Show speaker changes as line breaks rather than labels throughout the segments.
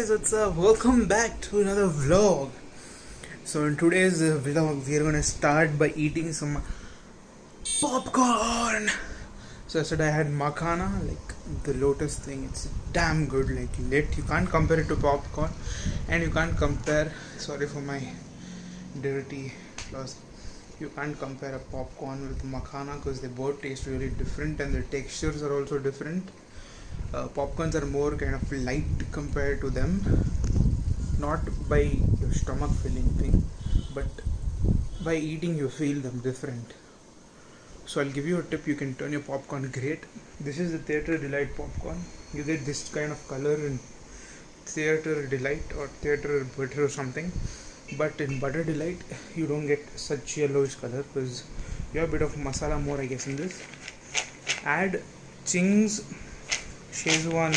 guys, what's up? Welcome back to another vlog. So in today's vlog, we are gonna start by eating some popcorn. So yesterday I had makhana, like the lotus thing. It's damn good, like lit. You can't compare it to popcorn, and you can't compare. Sorry for my dirty clothes. You can't compare a popcorn with makhana because they both taste really different and the textures are also different. Popcorns are more kind of light compared to them, not by your stomach filling thing, but by eating you feel them different. So I'll give you a tip. You can turn your popcorn great. This is the Theatre Delight popcorn. You get this kind of color in Theatre Delight or Theatre Butter or something, but in Butter Delight you don't get such yellowish color because you have a bit of masala more, I guess, in this. Add Ching's Szechuan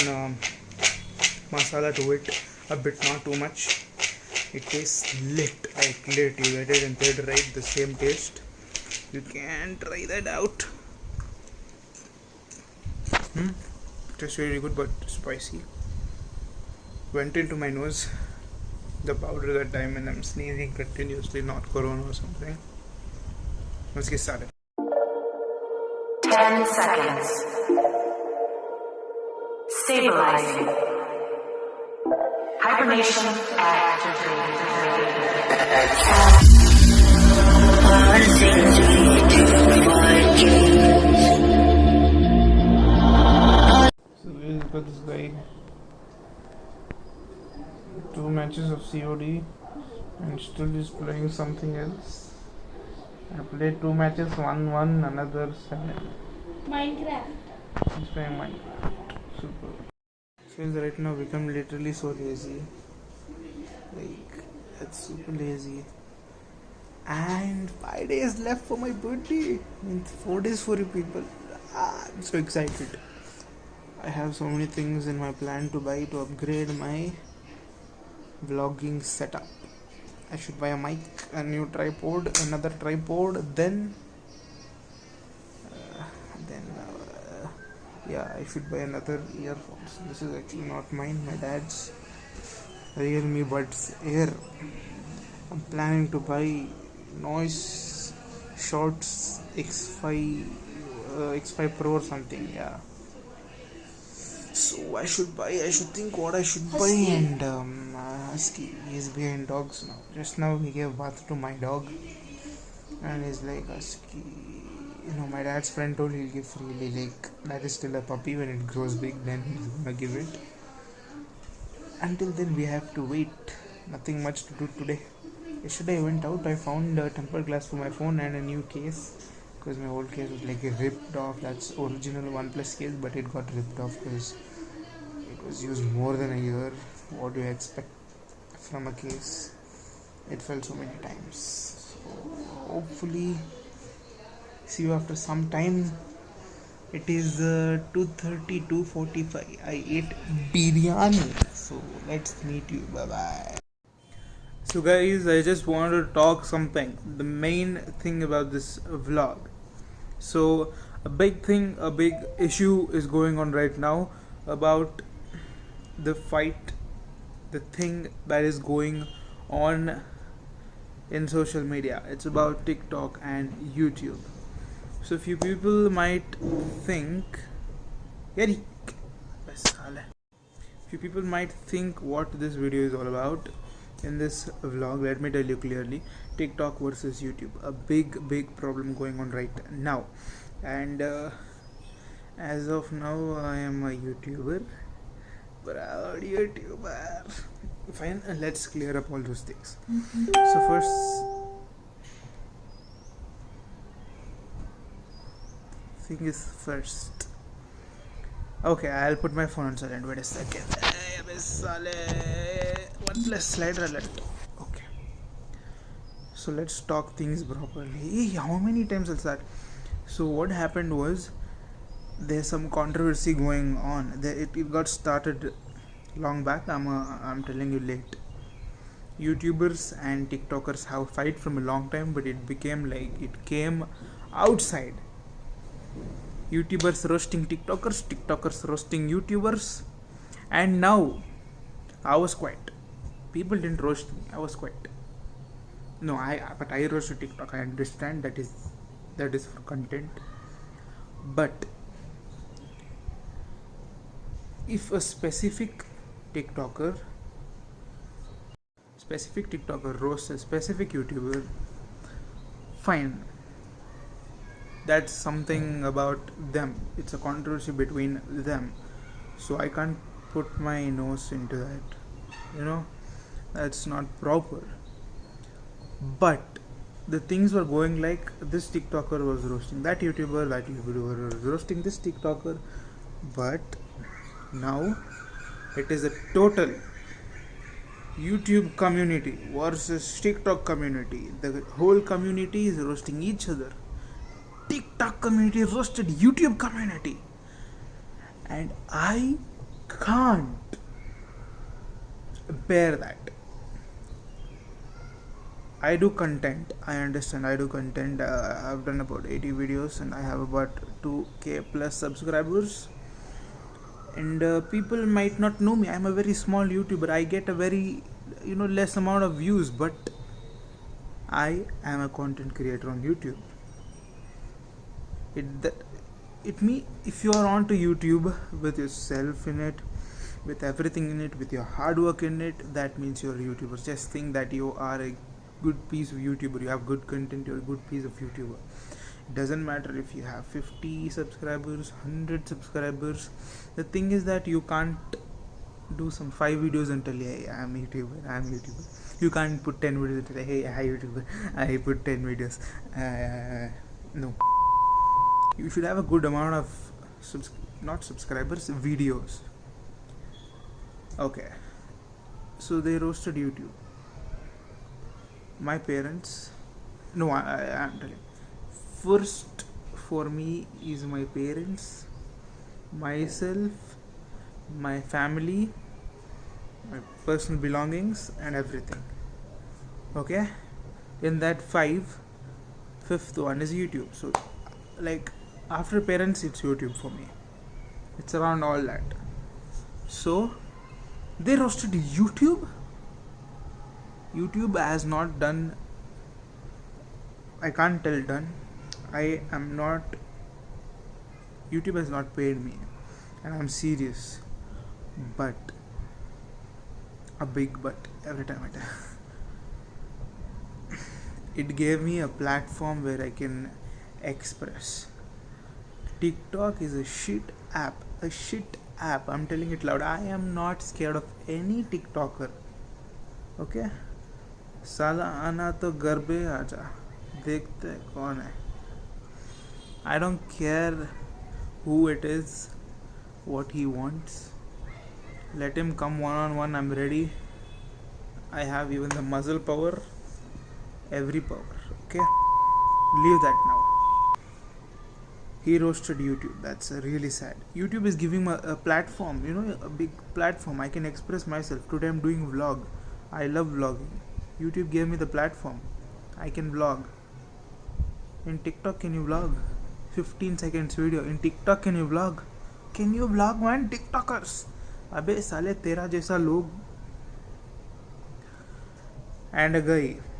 masala to it, a bit, not too much. It tastes lit, like lit. You get it in Theatre Right, the same taste. You can try that out. Tastes really good but spicy. Went into my nose, the powder that time, and I'm sneezing continuously, not corona or something. Let's get started.
10 seconds. Stabilizing. Hibernation activated.
So we've got this guy. 2 matches of COD and still is playing something else. I played 2 matches, 1-1, another 7.
Minecraft.
He's playing Minecraft. Super. Feels right now become literally so lazy. Like, it's super lazy. And 5 days left for my birthday. Means 4 days for you people. I'm so excited. I have so many things in my plan to buy to upgrade my vlogging setup. I should buy a mic, a new tripod, another tripod, then yeah, I should buy another earphones. This is actually not mine, my dad's Realme Buds Air. I'm planning to buy Noise Shorts X5 Pro or something. Yeah. So I should think what I should buy. And Husky, he's behind dogs now. Just now he gave birth to my dog, and he's like, Husky, my dad's friend told he'll give freely. Like, that is still a puppy. When it grows big, then he's gonna give it. Until then we have to wait. Nothing much to do today. Yesterday I went out, I found a tempered glass for my phone and a new case, because my old case was like ripped off. That's original OnePlus case, but it got ripped off because it was used more than a year. What do you expect from a case? It fell so many times. So hopefully see you after some time. It is 2:30, 2:45. I ate biryani. So let's meet you. Bye bye. So guys, I just wanted to talk something. The main thing about this vlog. So a big issue is going on right now about the fight, the thing that is going on in social media. It's about TikTok and YouTube. So few people might think what this video is all about. In this vlog, let me tell you clearly, TikTok versus YouTube, a big problem going on right now. And as of now, I am a YouTuber, proud YouTuber. Fine, let's clear up all those things. So first, thing is first. Okay, I'll put my phone on silent. Wait a second. OnePlus slider alert. Okay. So let's talk things properly. How many times is that? So what happened was, there's some controversy going on. It got started long back. I'm telling you late. YouTubers and TikTokers have a fight from a long time, but it came outside. YouTubers roasting TikTokers, TikTokers roasting YouTubers, and now I was quiet. People didn't roast me. I was quiet. No, but I roasted TikTok. I understand that is for content. But if a TikToker specific TikToker roasts a specific YouTuber, fine. That's something about them. It's a controversy between them. So I can't put my nose into that. You know, that's not proper. But the things were going like this TikToker was roasting that YouTuber was roasting this TikToker. But now it is a total YouTube community versus TikTok community. The whole community is roasting each other. TikTok community roasted YouTube community, and I can't bear that. I do content. I understand. I do content. I've done about 80 videos, and I have about 2k plus subscribers. And people might not know me. I'm a very small YouTuber. I get a very less amount of views, but I am a content creator on YouTube. If you are onto YouTube with yourself in it, with everything in it, with your hard work in it, that means you're a YouTuber. Just think that you are a good piece of YouTuber. You have good content. You're a good piece of YouTuber. It doesn't matter if you have 50 subscribers, 100 subscribers. The thing is that you can't do some 5 videos and tell, hey, I'm a YouTuber. You can't put 10 videos and tell, hey, hi YouTuber, I put 10 videos. No. You should have a good amount of not subscribers, videos. Okay. So they roasted YouTube. My parents, no, I'm telling. First for me is my parents, myself, my family, my personal belongings, and everything. Okay? In that fifth one is YouTube. So, like, after parents, it's YouTube for me. It's around all that. So, they roasted YouTube. YouTube has not done. I can't tell done. I am not. YouTube has not paid me, and I'm serious. But a big but every time I tell. It gave me a platform where I can express. TikTok is a shit app. I'm telling it loud. I am not scared of any TikToker. Okay? साला आना तो घर पे आजा, देखते कौन है. I don't care who it is, what he wants. Let him come one-on-one. I'm ready. I have even the muzzle power, every power. Okay? Leave that now. He roasted YouTube. That's really sad. YouTube is giving me a platform, a big platform. I can express myself. Today I'm doing vlog. I love vlogging. YouTube gave me the platform. I can vlog. In TikTok, can you vlog? 15 seconds video. In TikTok, can you vlog? Can you vlog, man? TikTokers. अबे साले तेरा जैसा लोग. And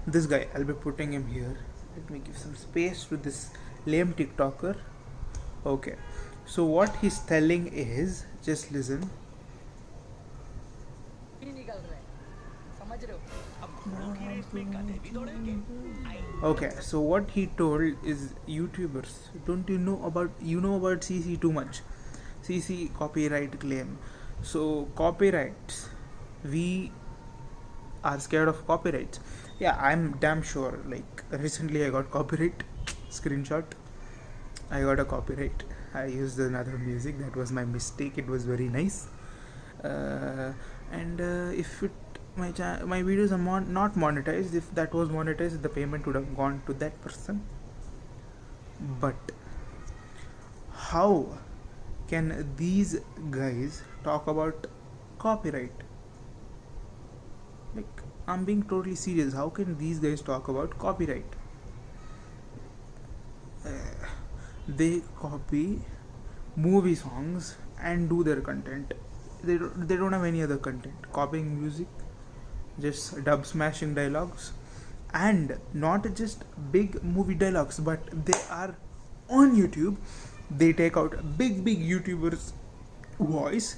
this guy, I'll be putting him here. Let me give some space to this lame TikToker. Okay, so what he's telling is, just listen. Okay, so what he told is, YouTubers, don't you know about CC too much. CC, copyright claim. So copyrights, we are scared of copyrights. Yeah, I'm damn sure. Like, recently I got copyright. Screenshot, I got a copyright. I used another music. That was my mistake. It was very nice. And if my videos are not monetized, if that was monetized, the payment would have gone to that person. But how can these guys talk about copyright? Like, I'm being totally serious. How can these guys talk about copyright? They copy movie songs and do their content. they don't have any other content. Copying music, just dub smashing dialogues, and not just big movie dialogues, but they are on YouTube. They take out big YouTubers' voice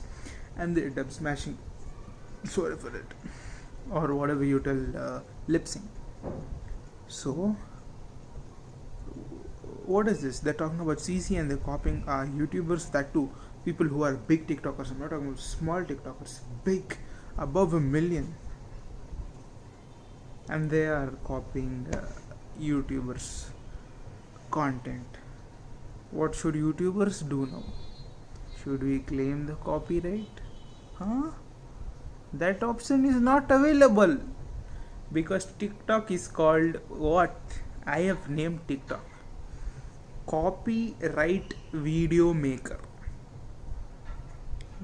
and they dub smashing. Sorry for it, or whatever you tell, lip sync. So what is this? They're talking about CC and they're copying YouTubers, that too people who are big TikTokers. I'm not talking about small TikTokers, big, above 1 million, and they are copying YouTubers' content. What should YouTubers do now? Should we claim the copyright? That option is not available because TikTok is called what? I have named TikTok Copyright Video Maker.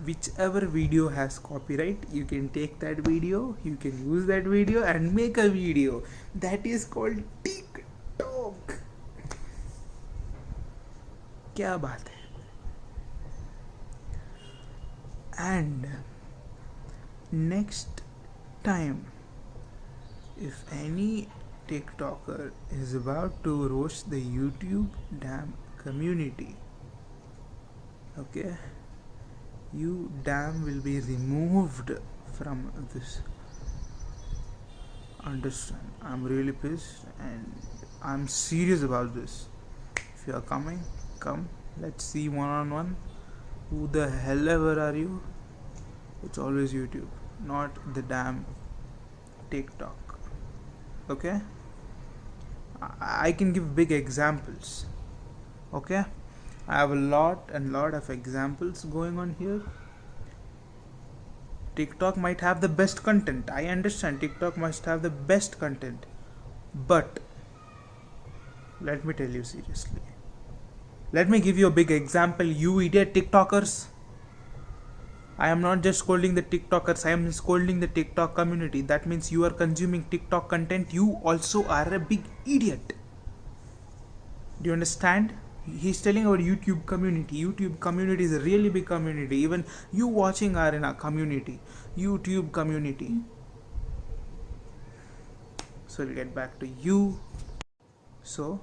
Whichever video has copyright, you can take that video, you can use that video and make a video. That is called TikTok. क्या बात है? And next time, if any TikToker is about to roast the YouTube damn community, okay, you damn will be removed from this. Understand? I'm really pissed and I'm serious about this. If you are coming, come, let's see one-on-one. Who the hell ever are you? It's always YouTube, not the damn TikTok. Okay? I can give big examples. Okay? I have a lot of examples going on here. TikTok might have the best content. I understand TikTok must have the best content. But let me tell you seriously. Let me give you a big example, you idiot TikTokers. I am not just scolding the TikTokers, I am scolding the TikTok community. That means you are consuming TikTok content, you also are a big idiot. Do you understand? He's telling our YouTube community. YouTube community is a really big community. Even you watching are in a community. YouTube community. So we'll get back to you. So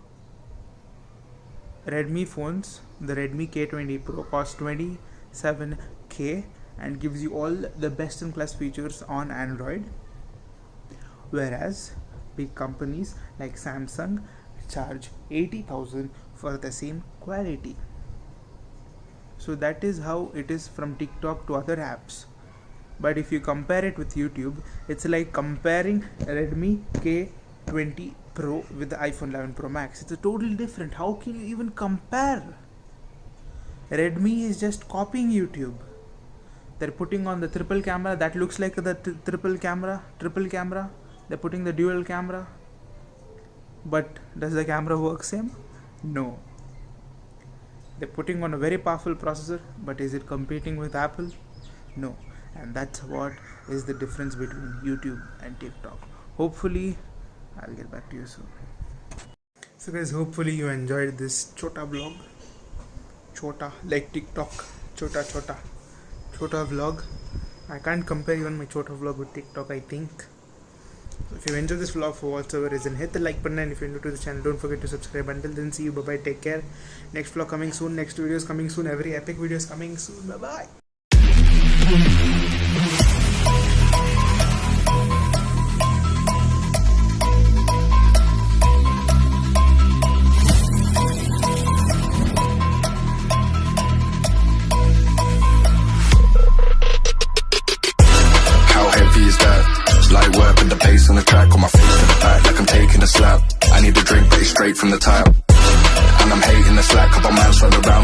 Redmi phones, the Redmi K20 Pro costs 27k and gives you all the best in class features on Android, whereas big companies like Samsung charge 80,000 for the same quality. So that is how it is from TikTok to other apps. But if you compare it with YouTube, it's like comparing Redmi K20 Pro with the iPhone 11 Pro Max. It's a totally different. How can you even compare? Redmi is just copying YouTube. They're putting on the triple camera that looks like the triple camera. They're putting the dual camera. But does the camera work same? No. They're putting on a very powerful processor, but is it competing with Apple? No. And that's what is the difference between YouTube and TikTok. Hopefully I'll get back to you soon. So guys, hopefully you enjoyed this chota vlog. Chota like TikTok. Chota vlog. I can't compare even my chota vlog with TikTok, I think. So if you enjoyed this vlog for whatsoever reason, hit the like button, and if you're new to the channel, don't forget to subscribe. Until then, see you, bye bye, take care. Next vlog coming soon, next video is coming soon, every epic video is coming soon. Bye bye.
Light work with the bass on the track, on my face to the back like I'm taking a slap. I need a drink, but it's straight from the tap. And I'm hating the slack, couple man swirl around